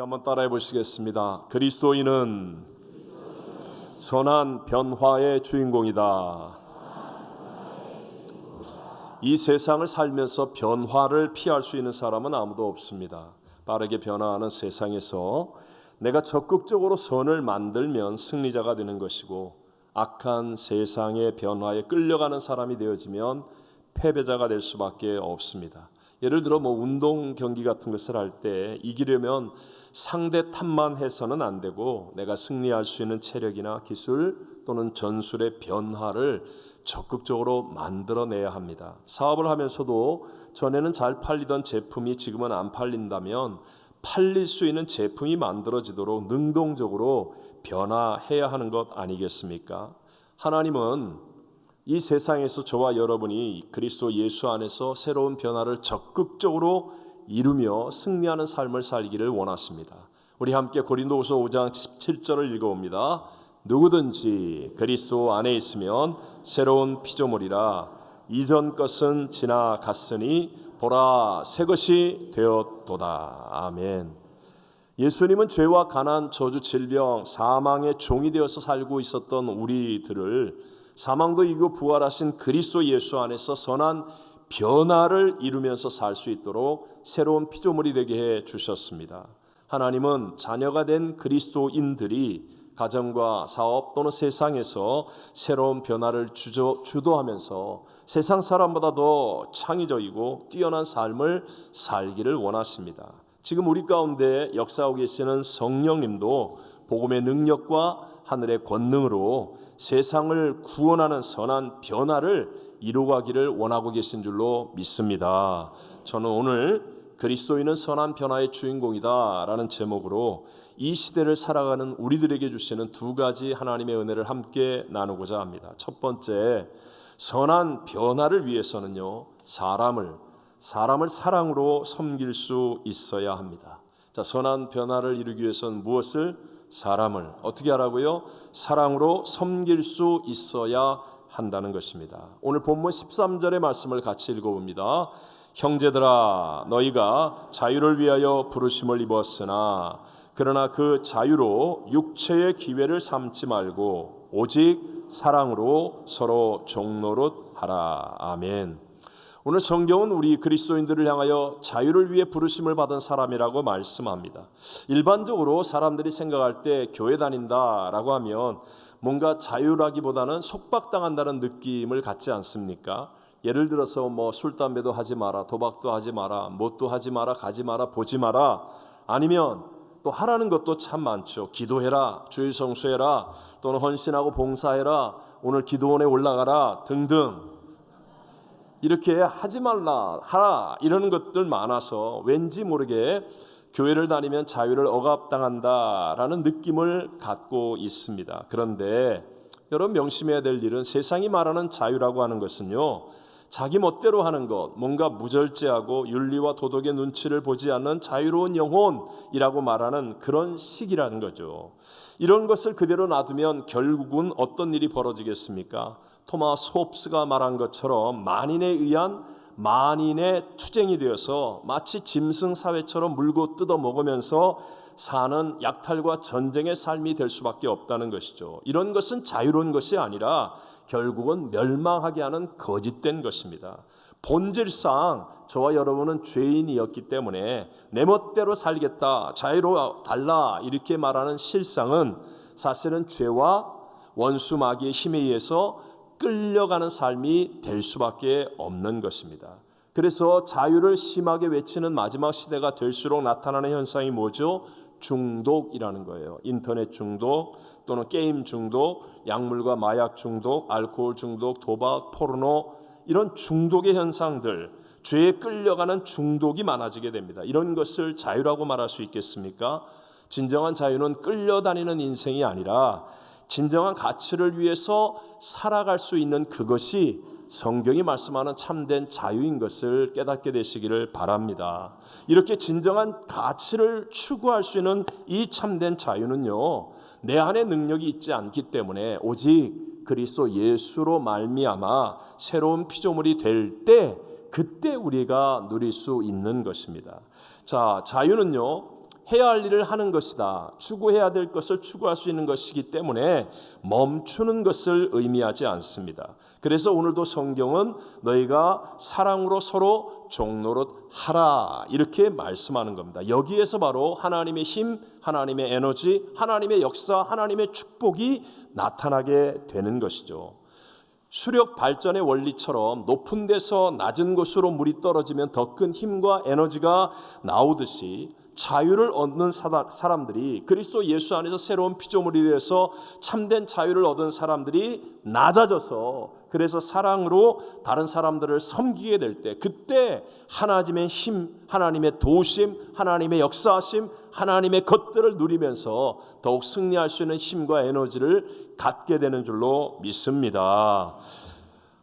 한번 따라해 보시겠습니다. 그리스도인은 선한 변화의 주인공이다. 이 세상을 살면서 변화를 피할 수 있는 사람은 아무도 없습니다. 빠르게 변화하는 세상에서 내가 적극적으로 선을 만들면 승리자가 되는 것이고, 악한 세상의 변화에 끌려가는 사람이 되어지면 패배자가 될 수밖에 없습니다. 예를 들어 운동 경기 같은 것을 할 때 이기려면 상대 탓만 해서는 안 되고, 내가 승리할 수 있는 체력이나 기술 또는 전술의 변화를 적극적으로 만들어내야 합니다. 사업을 하면서도 전에는 잘 팔리던 제품이 지금은 안 팔린다면 팔릴 수 있는 제품이 만들어지도록 능동적으로 변화해야 하는 것 아니겠습니까? 하나님은 이 세상에서 저와 여러분이 그리스도 예수 안에서 새로운 변화를 적극적으로 이루며 승리하는 삶을 살기를 원하십니다. 우리 함께 고린도후서 5장 17절을 읽어봅니다. 누구든지 그리스도 안에 있으면 새로운 피조물이라, 이전 것은 지나갔으니 보라 새 것이 되었도다. 아멘. 예수님은 죄와 가난, 저주, 질병, 사망의 종이 되어서 살고 있었던 우리들을 사망도 이기고 부활하신 그리스도 예수 안에서 선한 변화를 이루면서 살 수 있도록 새로운 피조물이 되게 해 주셨습니다. 하나님은 자녀가 된 그리스도인들이 가정과 사업 또는 세상에서 새로운 변화를 주도하면서 세상 사람보다 더 창의적이고 뛰어난 삶을 살기를 원하십니다. 지금 우리 가운데 역사하고 계시는 성령님도 복음의 능력과 하늘의 권능으로 세상을 구원하는 선한 변화를 이루어가기를 원하고 계신 줄로 믿습니다. 저는 오늘 그리스도인은 선한 변화의 주인공이다 라는 제목으로 이 시대를 살아가는 우리들에게 주시는 두 가지 하나님의 은혜를 함께 나누고자 합니다. 첫 번째, 선한 변화를 위해서는요, 사람을 사랑으로 섬길 수 있어야 합니다. 자, 선한 변화를 이루기 위해서는 무엇을? 사람을 어떻게 하라고요? 사랑으로 섬길 수 있어야 한다는 것입니다. 오늘 본문 13절의 말씀을 같이 읽어봅니다. 형제들아, 너희가 자유를 위하여 부르심을 입었으나 그러나 그 자유로 육체의 기회를 삼지 말고 오직 사랑으로 서로 종노릇 하라. 아멘. 오늘 성경은 우리 그리스도인들을 향하여 자유를 위해 부르심을 받은 사람이라고 말씀합니다. 일반적으로 사람들이 생각할 때 교회 다닌다라고 하면 뭔가 자유라기보다는 속박당한다는 느낌을 갖지 않습니까? 예를 들어서 술, 담배도 하지 마라, 도박도 하지 마라, 뭣도 하지 마라, 가지 마라, 보지 마라, 아니면 또 하라는 것도 참 많죠. 기도해라, 주일 성수해라, 또는 헌신하고 봉사해라, 오늘 기도원에 올라가라 등등. 이렇게 하지 말라, 하라 이러는 것들 많아서 왠지 모르게 교회를 다니면 자유를 억압당한다라는 느낌을 갖고 있습니다. 그런데 여러분 명심해야 될 일은 세상이 말하는 자유라고 하는 것은요, 자기 멋대로 하는 것, 뭔가 무절제하고 윤리와 도덕의 눈치를 보지 않는 자유로운 영혼이라고 말하는 그런 식이라는 거죠. 이런 것을 그대로 놔두면 결국은 어떤 일이 벌어지겠습니까? 토마스 홉스가 말한 것처럼 만인에 의한 만인의 투쟁이 되어서 마치 짐승 사회처럼 물고 뜯어 먹으면서 사는 약탈과 전쟁의 삶이 될 수밖에 없다는 것이죠. 이런 것은 자유로운 것이 아니라 결국은 멸망하게 하는 거짓된 것입니다. 본질상 저와 여러분은 죄인이었기 때문에 내 멋대로 살겠다, 자유로 달라 이렇게 말하는 실상은 사실은 죄와 원수 마귀의 힘에 의해서 끌려가는 삶이 될 수밖에 없는 것입니다. 그래서 자유를 심하게 외치는 마지막 시대가 될수록 나타나는 현상이 뭐죠? 중독이라는 거예요. 인터넷 중독 또는 게임 중독, 약물과 마약 중독, 알코올 중독, 도박, 포르노, 이런 중독의 현상들, 죄에 끌려가는 중독이 많아지게 됩니다. 이런 것을 자유라고 말할 수 있겠습니까? 진정한 자유는 끌려다니는 인생이 아니라 진정한 가치를 위해서 살아갈 수 있는 그것이 성경이 말씀하는 참된 자유인 것을 깨닫게 되시기를 바랍니다. 이렇게 진정한 가치를 추구할 수 있는 이 참된 자유는요, 내 안에 능력이 있지 않기 때문에 오직 그리스도 예수로 말미암아 새로운 피조물이 될 때, 그때 우리가 누릴 수 있는 것입니다. 자, 자유는요, 해야 할 일을 하는 것이다. 추구해야 될 것을 추구할 수 있는 것이기 때문에 멈추는 것을 의미하지 않습니다. 그래서 오늘도 성경은 너희가 사랑으로 서로 종노릇 하라 이렇게 말씀하는 겁니다. 여기에서 바로 하나님의 힘, 하나님의 에너지, 하나님의 역사, 하나님의 축복이 나타나게 되는 것이죠. 수력 발전의 원리처럼 높은 데서 낮은 곳으로 물이 떨어지면 더 큰 힘과 에너지가 나오듯이 자유를 얻는 사람들이, 그리스도 예수 안에서 새로운 피조물이 되어서 참된 자유를 얻은 사람들이 낮아져서 그래서 사랑으로 다른 사람들을 섬기게 될 때, 그때 하나님의 힘, 하나님의 도우심, 하나님의 역사하심, 하나님의 것들을 누리면서 더욱 승리할 수 있는 힘과 에너지를 갖게 되는 줄로 믿습니다.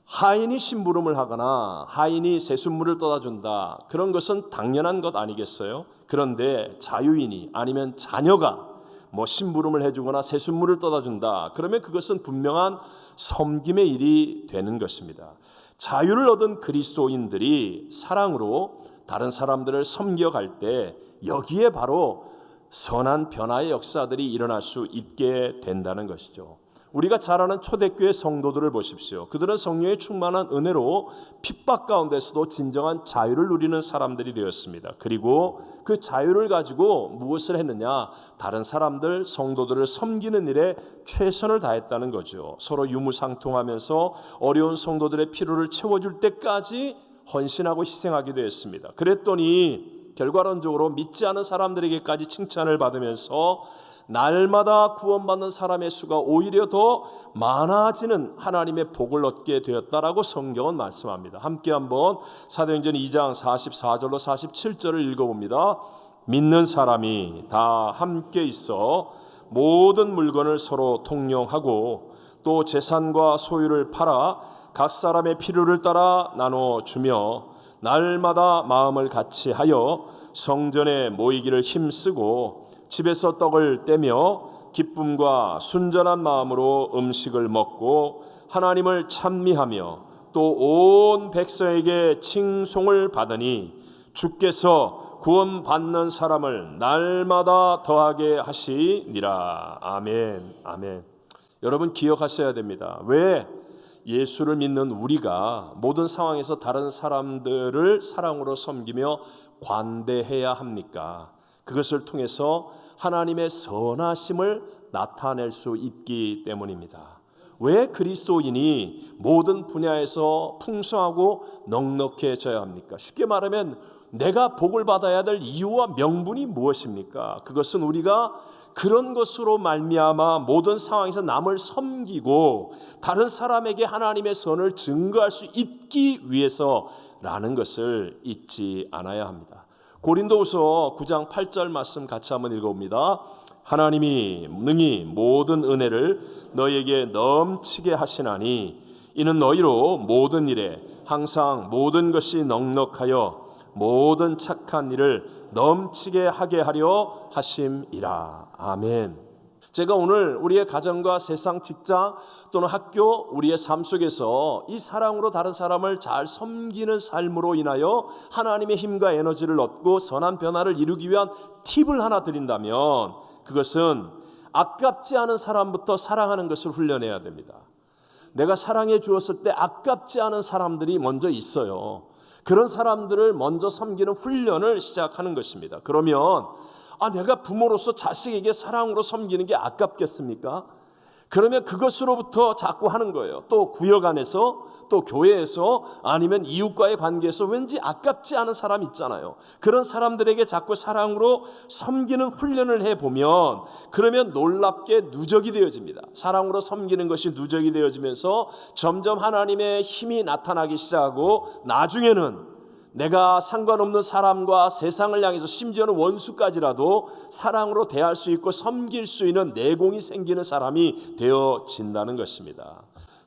하인이 심부름을 하거나 하인이 세숫물을 떠다준다, 그런 것은 당연한 것 아니겠어요? 그런데 자유인이 아니면 자녀가 심부름을 해주거나 세숫물을 떠다준다, 그러면 그것은 분명한 섬김의 일이 되는 것입니다. 자유를 얻은 그리스도인들이 사랑으로 다른 사람들을 섬겨갈 때 여기에 바로 선한 변화의 역사들이 일어날 수 있게 된다는 것이죠. 우리가 잘 아는 초대교회 성도들을 보십시오. 그들은 성령의 충만한 은혜로 핍박 가운데서도 진정한 자유를 누리는 사람들이 되었습니다. 그리고 그 자유를 가지고 무엇을 했느냐? 다른 사람들, 성도들을 섬기는 일에 최선을 다했다는 거죠. 서로 유무상통하면서 어려운 성도들의 필요를 채워줄 때까지 헌신하고 희생하기도 했습니다. 그랬더니 결과론적으로 믿지 않은 사람들에게까지 칭찬을 받으면서 날마다 구원받는 사람의 수가 오히려 더 많아지는 하나님의 복을 얻게 되었다라고 성경은 말씀합니다. 함께 한번 사도행전 2장 44절로 47절을 읽어봅니다. 믿는 사람이 다 함께 있어 모든 물건을 서로 통용하고 또 재산과 소유를 팔아 각 사람의 필요를 따라 나눠주며 날마다 마음을 같이 하여 성전에 모이기를 힘쓰고 집에서 떡을 떼며 기쁨과 순전한 마음으로 음식을 먹고 하나님을 찬미하며 또 온 백성에게 칭송을 받으니 주께서 구원받는 사람을 날마다 더하게 하시니라. 아멘. 아멘. 여러분 기억하셔야 됩니다. 왜 예수를 믿는 우리가 모든 상황에서 다른 사람들을 사랑으로 섬기며 관대해야 합니까? 그것을 통해서 하나님의 선하심을 나타낼 수 있기 때문입니다. 왜 그리스도인이 모든 분야에서 풍성하고 넉넉해져야 합니까? 쉽게 말하면 내가 복을 받아야 될 이유와 명분이 무엇입니까? 그것은 우리가 그런 것으로 말미암아 모든 상황에서 남을 섬기고 다른 사람에게 하나님의 선을 증거할 수 있기 위해서라는 것을 잊지 않아야 합니다. 고린도후서 9장 8절 말씀 같이 한번 읽어봅니다. 하나님이 능히 모든 은혜를 너희에게 넘치게 하시나니 이는 너희로 모든 일에 항상 모든 것이 넉넉하여 모든 착한 일을 넘치게 하게 하려 하심이라. 아멘. 제가 오늘 우리의 가정과 세상, 직장 또는 학교, 우리의 삶 속에서 이 사랑으로 다른 사람을 잘 섬기는 삶으로 인하여 하나님의 힘과 에너지를 얻고 선한 변화를 이루기 위한 팁을 하나 드린다면 그것은 아깝지 않은 사람부터 사랑하는 것을 훈련해야 됩니다. 내가 사랑해 주었을 때 아깝지 않은 사람들이 먼저 있어요. 그런 사람들을 먼저 섬기는 훈련을 시작하는 것입니다. 그러면 내가 부모로서 자식에게 사랑으로 섬기는 게 아깝겠습니까? 그러면 그것으로부터 자꾸 하는 거예요. 또 구역 안에서, 또 교회에서, 아니면 이웃과의 관계에서 왠지 아깝지 않은 사람 있잖아요. 그런 사람들에게 자꾸 사랑으로 섬기는 훈련을 해보면 그러면 놀랍게 누적이 되어집니다. 사랑으로 섬기는 것이 누적이 되어지면서 점점 하나님의 힘이 나타나기 시작하고 나중에는 내가 상관없는 사람과 세상을 향해서 심지어는 원수까지라도 사랑으로 대할 수 있고 섬길 수 있는 내공이 생기는 사람이 되어진다는 것입니다.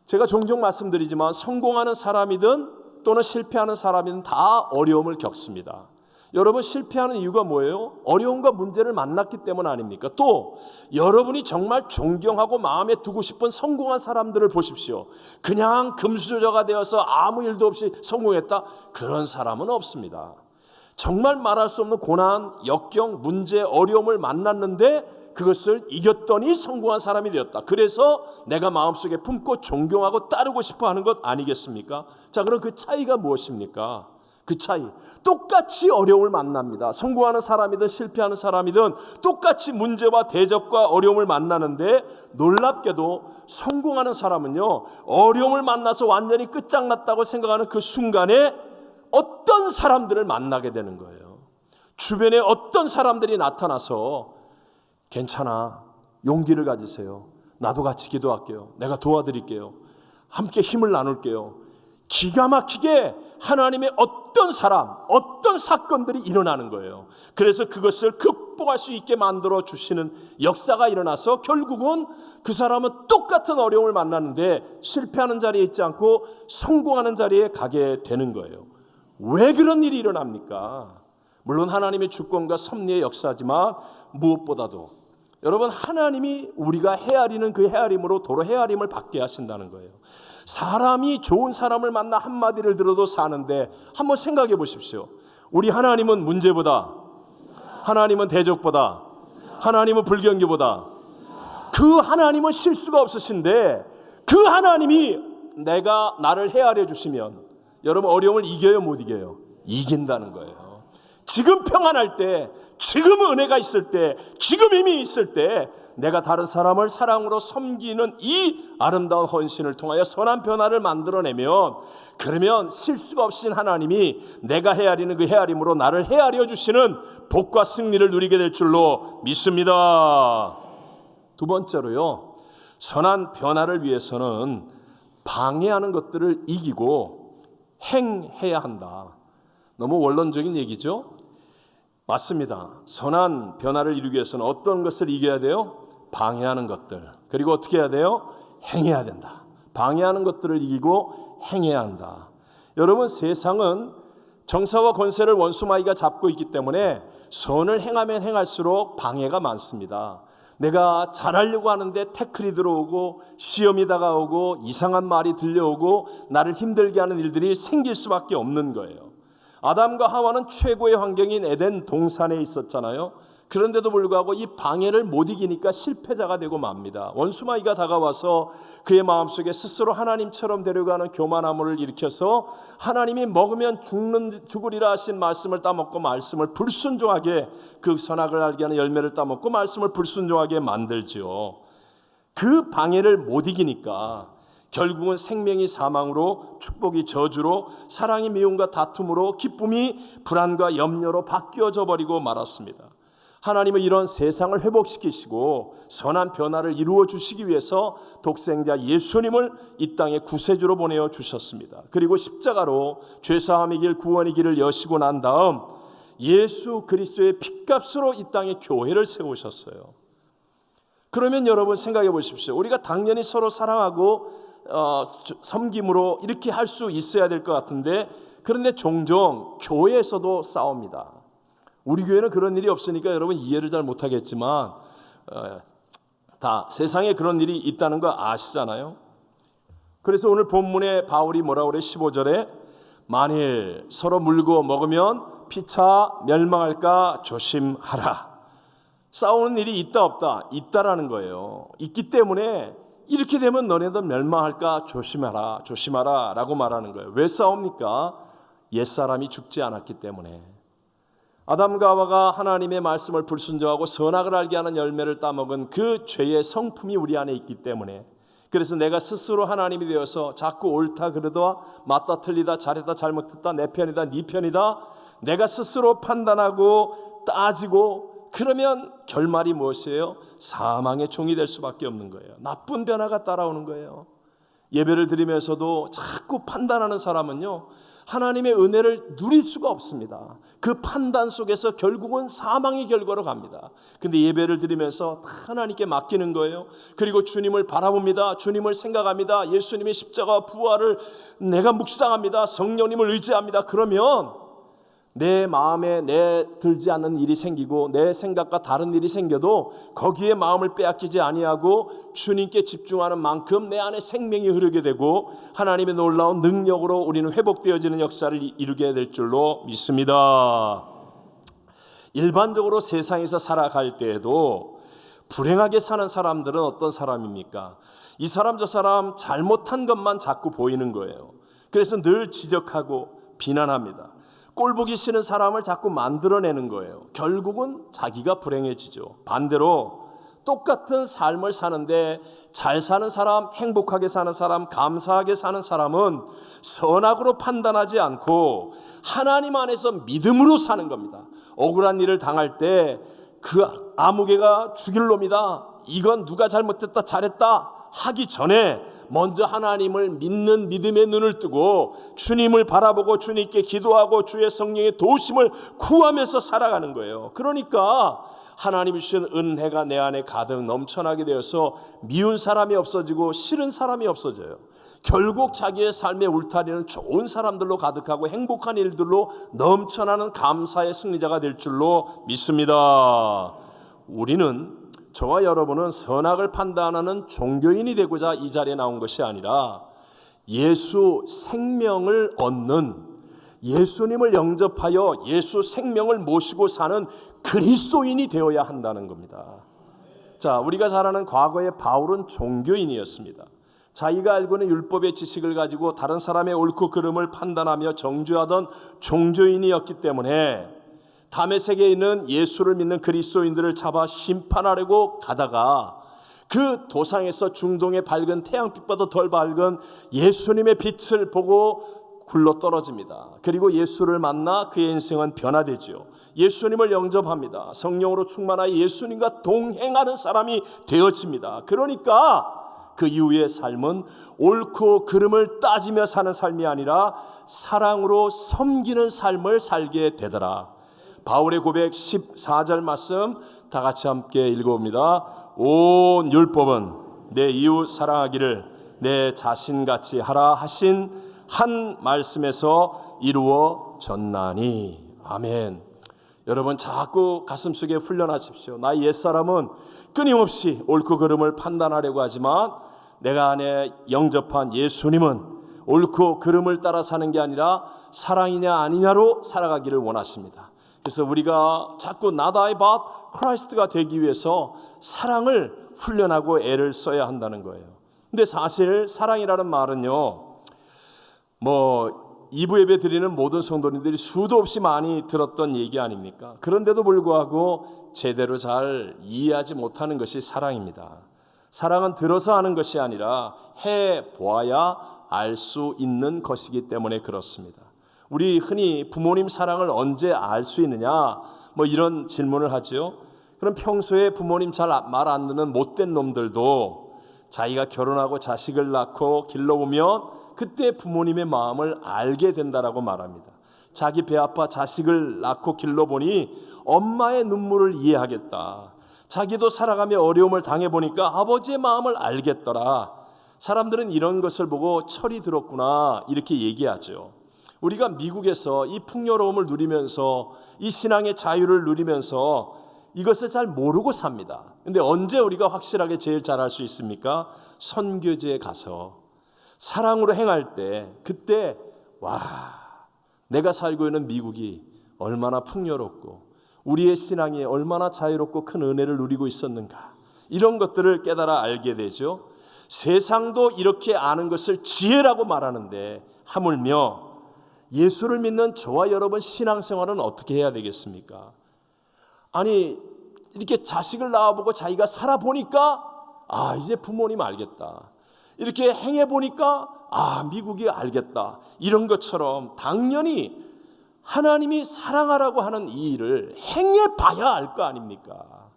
제가 종종 말씀드리지만 성공하는 사람이든 또는 실패하는 사람이든 다 어려움을 겪습니다. 여러분 실패하는 이유가 뭐예요? 어려움과 문제를 만났기 때문 아닙니까? 또 여러분이 정말 존경하고 마음에 두고 싶은 성공한 사람들을 보십시오. 그냥 금수저가 되어서 아무 일도 없이 성공했다? 그런 사람은 없습니다. 정말 말할 수 없는 고난, 역경, 문제, 어려움을 만났는데 그것을 이겼더니 성공한 사람이 되었다. 그래서 내가 마음속에 품고 존경하고 따르고 싶어 하는 것 아니겠습니까? 자, 그럼 그 차이가 무엇입니까? 그 차이, 똑같이 어려움을 만납니다. 성공하는 사람이든 실패하는 사람이든 똑같이 문제와 대적과 어려움을 만나는데, 놀랍게도 성공하는 사람은요, 어려움을 만나서 완전히 끝장났다고 생각하는 그 순간에 어떤 사람들을 만나게 되는 거예요. 주변에 어떤 사람들이 나타나서 괜찮아, 용기를 가지세요, 나도 같이 기도할게요, 내가 도와드릴게요, 함께 힘을 나눌게요. 기가 막히게 하나님의 어떤 사람, 어떤 사건들이 일어나는 거예요. 그래서 그것을 극복할 수 있게 만들어 주시는 역사가 일어나서 결국은 그 사람은 똑같은 어려움을 만나는데 실패하는 자리에 있지 않고 성공하는 자리에 가게 되는 거예요. 왜 그런 일이 일어납니까? 물론 하나님의 주권과 섭리의 역사지만 무엇보다도 여러분, 하나님이 우리가 헤아리는 그 헤아림으로 도로 헤아림을 받게 하신다는 거예요. 사람이 좋은 사람을 만나 한마디를 들어도 사는데 한번 생각해 보십시오. 우리 하나님은 문제보다, 하나님은 대적보다, 하나님은 불경기보다, 그 하나님은 실수가 없으신데 그 하나님이 나를 헤아려 주시면 여러분, 어려움을 이겨요, 못 이겨요? 이긴다는 거예요. 지금 평안할 때, 지금 은혜가 있을 때, 지금 힘이 있을 때 내가 다른 사람을 사랑으로 섬기는 이 아름다운 헌신을 통하여 선한 변화를 만들어내면, 그러면 실수가 없으신 하나님이 내가 헤아리는 그 헤아림으로 나를 헤아려 주시는 복과 승리를 누리게 될 줄로 믿습니다. 두 번째로요, 선한 변화를 위해서는 방해하는 것들을 이기고 행해야 한다. 너무 원론적인 얘기죠? 맞습니다. 선한 변화를 이루기 위해서는 어떤 것을 이겨야 돼요? 방해하는 것들. 그리고 어떻게 해야 돼요? 행해야 된다. 방해하는 것들을 이기고 행해야 한다. 여러분, 세상은 정사와 권세를 원수마귀가 잡고 있기 때문에 선을 행하면 행할수록 방해가 많습니다. 내가 잘하려고 하는데 태클이 들어오고 시험이 다가오고 이상한 말이 들려오고 나를 힘들게 하는 일들이 생길 수밖에 없는 거예요. 아담과 하와는 최고의 환경인 에덴 동산에 있었잖아요. 그런데도 불구하고 이 방해를 못 이기니까 실패자가 되고 맙니다. 원수마귀가 다가와서 그의 마음속에 스스로 하나님처럼 되려가는 교만함을 일으켜서 하나님이 먹으면 죽으리라 하신 말씀을 따먹고 말씀을 불순종하게, 그 선악을 알게 하는 열매를 따먹고 말씀을 불순종하게 만들지요. 그 방해를 못 이기니까 결국은 생명이 사망으로, 축복이 저주로, 사랑이 미움과 다툼으로, 기쁨이 불안과 염려로 바뀌어져 버리고 말았습니다. 하나님은 이런 세상을 회복시키시고 선한 변화를 이루어 주시기 위해서 독생자 예수님을 이 땅에 구세주로 보내어 주셨습니다. 그리고 십자가로 죄사함의 길, 구원의 길을 여시고 난 다음 예수 그리스도의 핏값으로 이 땅에 교회를 세우셨어요. 그러면 여러분 생각해 보십시오. 우리가 당연히 서로 사랑하고 섬김으로 이렇게 할 수 있어야 될 것 같은데, 그런데 종종 교회에서도 싸웁니다. 우리 교회는 그런 일이 없으니까 여러분 이해를 잘 못하겠지만 다 세상에 그런 일이 있다는 거 아시잖아요. 그래서 오늘 본문에 바울이 뭐라고 그래? 15절에 만일 서로 물고 먹으면 피차 멸망할까 조심하라. 싸우는 일이 있다 없다? 있다라는 거예요. 있기 때문에 이렇게 되면 너네들 멸망할까 조심하라, 조심하라 라고 말하는 거예요. 왜 싸웁니까? 옛사람이 죽지 않았기 때문에. 아담과 하와가 하나님의 말씀을 불순종하고 선악을 알게 하는 열매를 따먹은 그 죄의 성품이 우리 안에 있기 때문에, 그래서 내가 스스로 하나님이 되어서 자꾸 옳다 그러다, 맞다 틀리다, 잘했다 잘못했다, 내 편이다 네 편이다, 내가 스스로 판단하고 따지고, 그러면 결말이 무엇이에요? 사망의 종이 될 수밖에 없는 거예요. 나쁜 변화가 따라오는 거예요. 예배를 드리면서도 자꾸 판단하는 사람은요, 하나님의 은혜를 누릴 수가 없습니다. 그 판단 속에서 결국은 사망의 결과로 갑니다. 근데 예배를 드리면서 다 하나님께 맡기는 거예요. 그리고 주님을 바라봅니다. 주님을 생각합니다. 예수님의 십자가와 부활을 내가 묵상합니다. 성령님을 의지합니다. 그러면 내 마음에 내 들지 않는 일이 생기고 내 생각과 다른 일이 생겨도 거기에 마음을 빼앗기지 아니하고 주님께 집중하는 만큼 내 안에 생명이 흐르게 되고 하나님의 놀라운 능력으로 우리는 회복되어지는 역사를 이루게 될 줄로 믿습니다. 일반적으로 세상에서 살아갈 때에도 불행하게 사는 사람들은 어떤 사람입니까? 이 사람 저 사람 잘못한 것만 자꾸 보이는 거예요. 그래서 늘 지적하고 비난합니다. 꼴보기 싫은 사람을 자꾸 만들어내는 거예요. 결국은 자기가 불행해지죠. 반대로 똑같은 삶을 사는데 잘 사는 사람, 행복하게 사는 사람, 감사하게 사는 사람은 선악으로 판단하지 않고 하나님 안에서 믿음으로 사는 겁니다. 억울한 일을 당할 때 그 아무개가 죽일 놈이다, 이건 누가 잘못했다 잘했다 하기 전에 먼저 하나님을 믿는 믿음의 눈을 뜨고 주님을 바라보고 주님께 기도하고 주의 성령의 도우심을 구하면서 살아가는 거예요. 그러니까 하나님이 주신 은혜가 내 안에 가득 넘쳐나게 되어서 미운 사람이 없어지고 싫은 사람이 없어져요. 결국 자기의 삶의 울타리는 좋은 사람들로 가득하고 행복한 일들로 넘쳐나는 감사의 승리자가 될 줄로 믿습니다. 우리는, 저와 여러분은 선악을 판단하는 종교인이 되고자 이 자리에 나온 것이 아니라 예수 생명을 얻는, 예수님을 영접하여 예수 생명을 모시고 사는 그리스도인이 되어야 한다는 겁니다. 자, 우리가 잘 아는 과거의 바울은 종교인이었습니다. 자기가 알고 있는 율법의 지식을 가지고 다른 사람의 옳고 그름을 판단하며 정죄하던 종교인이었기 때문에 다메섹에 있는 예수를 믿는 그리스도인들을 잡아 심판하려고 가다가 그 도상에서 중동의 밝은 태양빛보다 덜 밝은 예수님의 빛을 보고 굴러 떨어집니다. 그리고 예수를 만나 그의 인생은 변화되죠. 예수님을 영접합니다. 성령으로 충만하여 예수님과 동행하는 사람이 되어집니다. 그러니까 그 이후의 삶은 옳고 그름을 따지며 사는 삶이 아니라 사랑으로 섬기는 삶을 살게 되더라. 바울의 고백 14절 말씀 다 같이 함께 읽어봅니다. 온 율법은 내 이웃 사랑하기를 내 자신같이 하라 하신 한 말씀에서 이루어졌나니. 아멘. 여러분 자꾸 가슴속에 훈련하십시오. 나의 옛사람은 끊임없이 옳고 그름을 판단하려고 하지만 내가 안에 영접한 예수님은 옳고 그름을 따라 사는 게 아니라 사랑이냐 아니냐로 살아가기를 원하십니다. 그래서 우리가 자꾸 not I but Christ가 되기 위해서 사랑을 훈련하고 애를 써야 한다는 거예요. 근데 사실 사랑이라는 말은요, 뭐 2부 예배 드리는 모든 성도님들이 수도 없이 많이 들었던 얘기 아닙니까? 그런데도 불구하고 제대로 잘 이해하지 못하는 것이 사랑입니다. 사랑은 들어서 하는 것이 아니라 해보아야 알 수 있는 것이기 때문에 그렇습니다. 우리 흔히 부모님 사랑을 언제 알 수 있느냐 뭐 이런 질문을 하죠. 그럼 평소에 부모님 잘 말 안 듣는 못된 놈들도 자기가 결혼하고 자식을 낳고 길러보면 그때 부모님의 마음을 알게 된다라고 말합니다. 자기 배 아파 자식을 낳고 길러보니 엄마의 눈물을 이해하겠다. 자기도 살아가며 어려움을 당해보니까 아버지의 마음을 알겠더라. 사람들은 이런 것을 보고 철이 들었구나 이렇게 얘기하죠. 우리가 미국에서 이 풍요로움을 누리면서 이 신앙의 자유를 누리면서 이것을 잘 모르고 삽니다. 근데 언제 우리가 확실하게 제일 잘할 수 있습니까? 선교지에 가서 사랑으로 행할 때, 그때 와, 내가 살고 있는 미국이 얼마나 풍요롭고 우리의 신앙이 얼마나 자유롭고 큰 은혜를 누리고 있었는가, 이런 것들을 깨달아 알게 되죠. 세상도 이렇게 아는 것을 지혜라고 말하는데 하물며 예수를 믿는 저와 여러분 신앙생활은 어떻게 해야 되겠습니까? 아니 이렇게 자식을 낳아보고 자기가 살아보니까 아 이제 부모님 알겠다, 이렇게 행해보니까 아 미국이 알겠다, 이런 것처럼 당연히 하나님이 사랑하라고 하는 이 일을 행해봐야 알 거 아닙니까?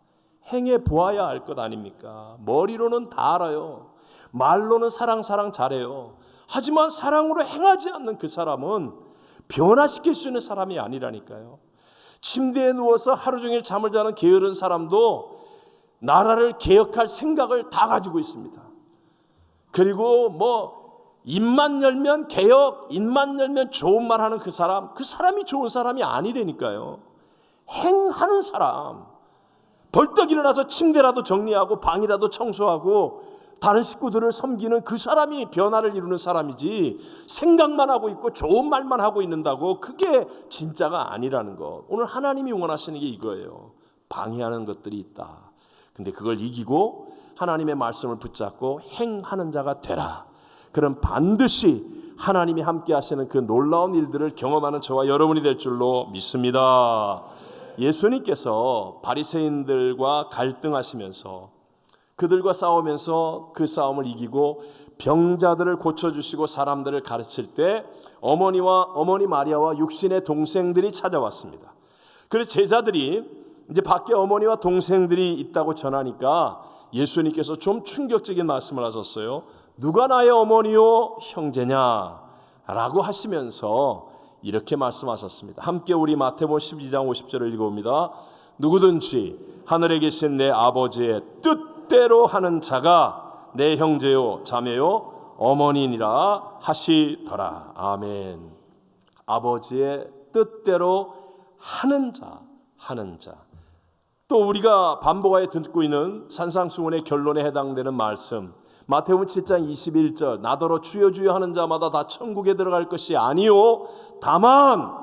행해보아야 알 것 아닙니까? 머리로는 다 알아요. 말로는 사랑 잘해요. 하지만 사랑으로 행하지 않는 그 사람은 변화시킬 수 있는 사람이 아니라니까요. 침대에 누워서 하루 종일 잠을 자는 게으른 사람도 나라를 개혁할 생각을 다 가지고 있습니다. 그리고 뭐 입만 열면 개혁, 입만 열면 좋은 말 하는 그 사람이 좋은 사람이 아니라니까요. 행하는 사람, 벌떡 일어나서 침대라도 정리하고 방이라도 청소하고 다른 식구들을 섬기는 그 사람이 변화를 이루는 사람이지, 생각만 하고 있고 좋은 말만 하고 있는다고 그게 진짜가 아니라는 것. 오늘 하나님이 원하시는 게 이거예요. 방해하는 것들이 있다. 근데 그걸 이기고 하나님의 말씀을 붙잡고 행하는 자가 되라. 그럼 반드시 하나님이 함께 하시는 그 놀라운 일들을 경험하는 저와 여러분이 될 줄로 믿습니다. 예수님께서 바리새인들과 갈등하시면서 그들과 싸우면서 그 싸움을 이기고 병자들을 고쳐주시고 사람들을 가르칠 때 어머니 마리아와 육신의 동생들이 찾아왔습니다. 그래서 제자들이 이제 밖에 어머니와 동생들이 있다고 전하니까 예수님께서 좀 충격적인 말씀을 하셨어요. 누가 나의 어머니요 형제냐 라고 하시면서 이렇게 말씀하셨습니다. 함께 우리 마태복음 12장 50절을 읽어봅니다. 누구든지 하늘에 계신 내 아버지의 뜻대로 하는 자가 내 형제요 자매요 어머니니라 하시더라. 아멘. 아버지의 뜻대로 하는 자. 또 우리가 반복하여 듣고 있는 산상수훈의 결론에 해당되는 말씀, 마태복음 7장 21절, 나더러 주여 주여 하는 자마다 다 천국에 들어갈 것이 아니요 다만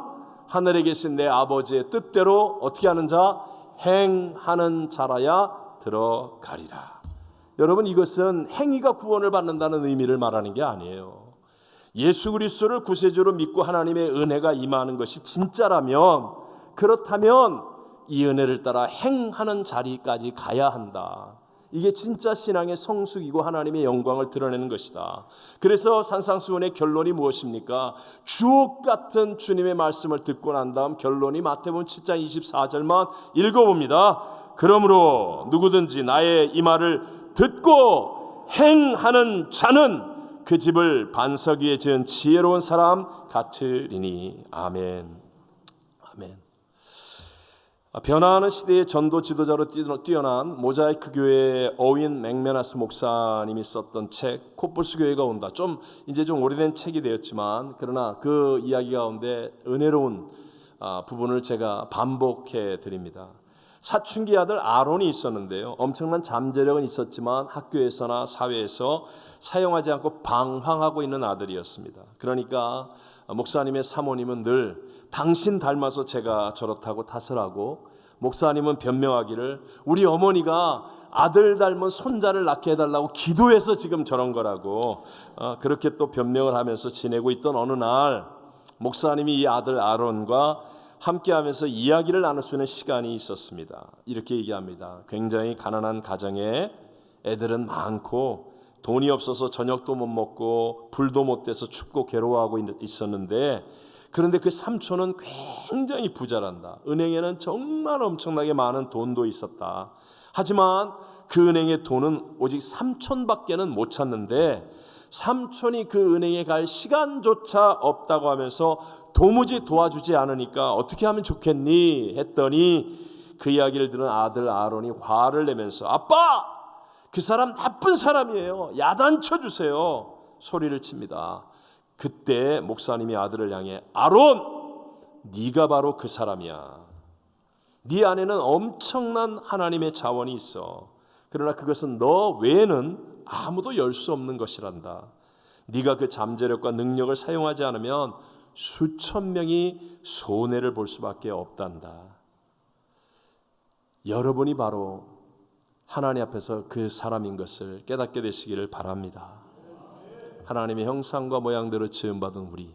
하늘에 계신 내 아버지의 뜻대로 어떻게 하는 자? 행하는 자라야 들어가리라. 여러분, 이것은 행위가 구원을 받는다는 의미를 말하는 게 아니에요. 예수 그리스도를 구세주로 믿고 하나님의 은혜가 임하는 것이 진짜라면, 그렇다면 이 은혜를 따라 행하는 자리까지 가야 한다. 이게 진짜 신앙의 성숙이고 하나님의 영광을 드러내는 것이다. 그래서 산상수훈의 결론이 무엇입니까? 주옥 같은 주님의 말씀을 듣고 난 다음 결론이 마태복음 7장 24절만 읽어봅니다. 그러므로 누구든지 나의 이 말을 듣고 행하는 자는 그 집을 반석 위에 지은 지혜로운 사람 같으리니. 아멘. 아멘. 변화하는 시대의 전도 지도자로 뛰어난 모자이크 교회의 어윈 맥메나스 목사님이 썼던 책 코뿔소 교회가 온다. 이제 좀 오래된 책이 되었지만 그러나 그 이야기 가운데 은혜로운 부분을 제가 반복해 드립니다. 사춘기 아들 아론이 있었는데요. 엄청난 잠재력은 있었지만 학교에서나 사회에서 사용하지 않고 방황하고 있는 아들이었습니다. 그러니까 목사님의 사모님은 늘 당신 닮아서 제가 저렇다고 탓을 하고, 목사님은 변명하기를 우리 어머니가 아들 닮은 손자를 낳게 해달라고 기도해서 지금 저런 거라고 그렇게 또 변명을 하면서 지내고 있던 어느 날 목사님이 이 아들 아론과 함께하면서 이야기를 나눌 수 있는 시간이 있었습니다. 이렇게 얘기합니다. 굉장히 가난한 가정에 애들은 많고 돈이 없어서 저녁도 못 먹고 불도 못 떼서 춥고 괴로워하고 있었는데, 그런데 그 삼촌은 굉장히 부자란다. 은행에는 정말 엄청나게 많은 돈도 있었다. 하지만 그 은행의 돈은 오직 삼촌밖에는 못 찾는데, 삼촌이 그 은행에 갈 시간조차 없다고 하면서 도무지 도와주지 않으니까 어떻게 하면 좋겠니? 했더니 그 이야기를 들은 아들 아론이 화를 내면서 아빠! 그 사람 나쁜 사람이에요. 야단쳐 주세요. 소리를 칩니다. 그때 목사님이 아들을 향해 아론, 네가 바로 그 사람이야. 네 안에는 엄청난 하나님의 자원이 있어. 그러나 그것은 너 외에는 아무도 열 수 없는 것이란다. 네가 그 잠재력과 능력을 사용하지 않으면 수천 명이 손해를 볼 수밖에 없단다. 여러분이 바로 하나님 앞에서 그 사람인 것을 깨닫게 되시기를 바랍니다. 하나님의 형상과 모양대로 지음받은 우리,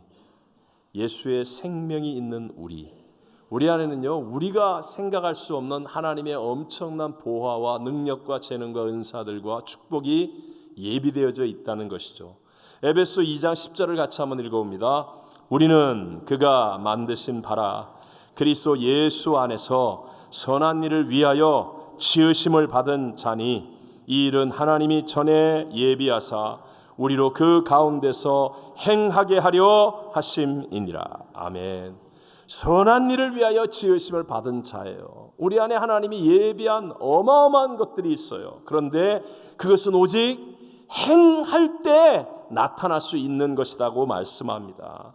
예수의 생명이 있는 우리 안에는요, 우리가 생각할 수 없는 하나님의 엄청난 보화와 능력과 재능과 은사들과 축복이 예비되어져 있다는 것이죠. 에베소 2장 10절을 같이 한번 읽어봅니다. 우리는 그가 만드신 바라 그리스도 예수 안에서 선한 일을 위하여 지으심을 받은 자니, 이 일은 하나님이 전에 예비하사 우리로 그 가운데서 행하게 하려 하심이니라. 아멘. 선한 일을 위하여 지으심을 받은 자예요. 우리 안에 하나님이 예비한 어마어마한 것들이 있어요. 그런데 그것은 오직 행할 때 나타날 수 있는 것이라고 말씀합니다.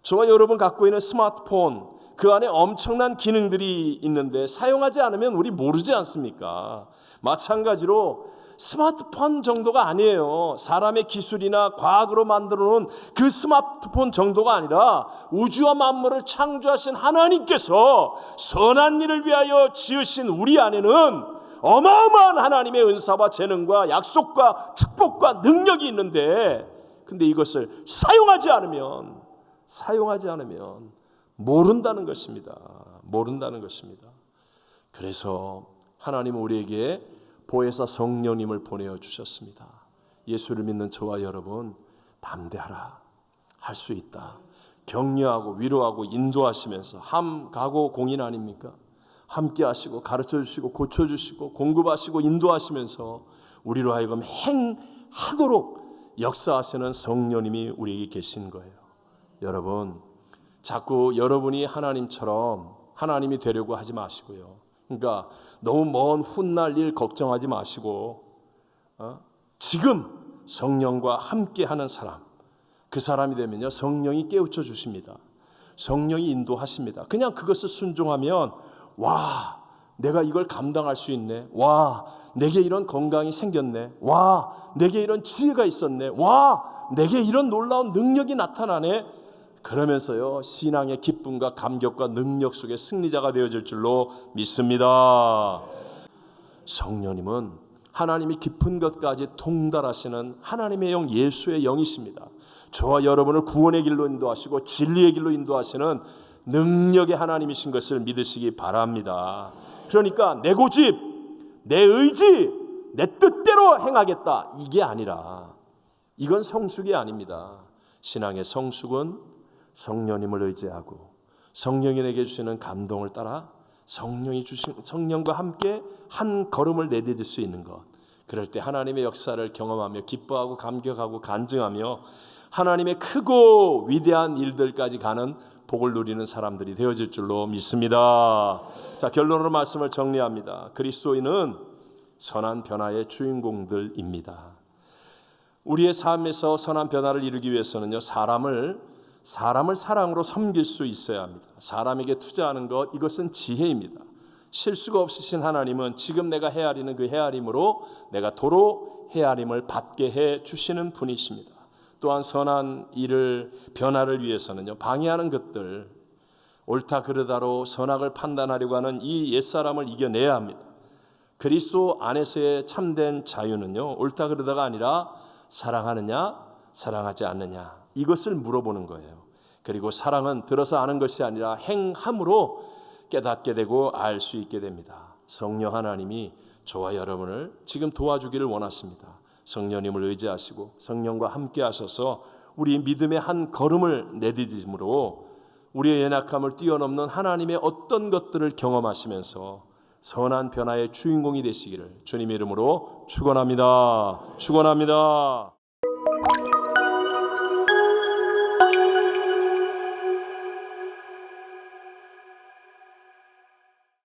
저와 여러분 갖고 있는 스마트폰, 그 안에 엄청난 기능들이 있는데 사용하지 않으면 우리 모르지 않습니까? 마찬가지로 스마트폰 정도가 아니에요. 사람의 기술이나 과학으로 만들어 놓은 그 스마트폰 정도가 아니라 우주와 만물을 창조하신 하나님께서 선한 일을 위하여 지으신 우리 안에는 어마어마한 하나님의 은사와 재능과 약속과 축복과 능력이 있는데, 근데 이것을 사용하지 않으면 모른다는 것입니다. 모른다는 것입니다. 그래서 하나님은 우리에게 보혜사 성령님을 보내어 주셨습니다. 예수를 믿는 저와 여러분, 담대하라, 할 수 있다. 격려하고 위로하고 인도하시면서 함, 각오, 공인 아닙니까? 함께 하시고 가르쳐 주시고 고쳐 주시고 공급하시고 인도하시면서 우리로 하여금 행하도록 역사하시는 성령님이 우리에게 계신 거예요. 여러분, 자꾸 여러분이 하나님처럼 하나님이 되려고 하지 마시고요. 그러니까 너무 먼 훗날 일 걱정하지 마시고 지금 성령과 함께하는 사람, 그 사람이 되면요, 성령이 깨우쳐 주십니다. 성령이 인도하십니다. 그냥 그것을 순종하면, 와, 내가 이걸 감당할 수 있네. 와, 내게 이런 건강이 생겼네. 와, 내게 이런 지혜가 있었네. 와, 내게 이런 놀라운 능력이 나타나네. 그러면서요, 신앙의 기쁨과 감격과 능력 속에 승리자가 되어질 줄로 믿습니다. 성령님은 하나님이 깊은 것까지 통달하시는 하나님의 영, 예수의 영이십니다. 저와 여러분을 구원의 길로 인도하시고 진리의 길로 인도하시는 능력의 하나님이신 것을 믿으시기 바랍니다. 그러니까 내 고집, 내 의지, 내 뜻대로 행하겠다, 이게 아니라, 이건 성숙이 아닙니다. 신앙의 성숙은 성령님을 의지하고 성령이 내게 주시는 감동을 따라 성령이 주신 성령과 함께 한 걸음을 내디딜 수 있는 것. 그럴 때 하나님의 역사를 경험하며 기뻐하고 감격하고 간증하며 하나님의 크고 위대한 일들까지 가는 복을 누리는 사람들이 되어질 줄로 믿습니다. 자, 결론으로 말씀을 정리합니다. 그리스도인은 선한 변화의 주인공들입니다. 우리의 삶에서 선한 변화를 이루기 위해서는요, 사람을 사랑으로 섬길 수 있어야 합니다. 사람에게 투자하는 것, 이것은 지혜입니다. 실수가 없으신 하나님은 지금 내가 헤아리는 그 헤아림으로 내가 도로 헤아림을 받게 해 주시는 분이십니다. 또한 선한 일을, 변화를 위해서는요, 방해하는 것들, 옳다 그르다로 선악을 판단하려고 하는 이 옛사람을 이겨내야 합니다. 그리스도 안에서의 참된 자유는요, 옳다 그르다가 아니라 사랑하느냐 사랑하지 않느냐, 이것을 물어보는 거예요. 그리고 사랑은 들어서 아는 것이 아니라 행함으로 깨닫게 되고 알 수 있게 됩니다. 성령 하나님이 저와 여러분을 지금 도와주기를 원하십니다. 성령님을 의지하시고 성령과 함께 하셔서 우리 믿음의 한 걸음을 내디딤으로 우리의 연약함을 뛰어넘는 하나님의 어떤 것들을 경험하시면서 선한 변화의 주인공이 되시기를 주님의 이름으로 축원합니다. 축원합니다.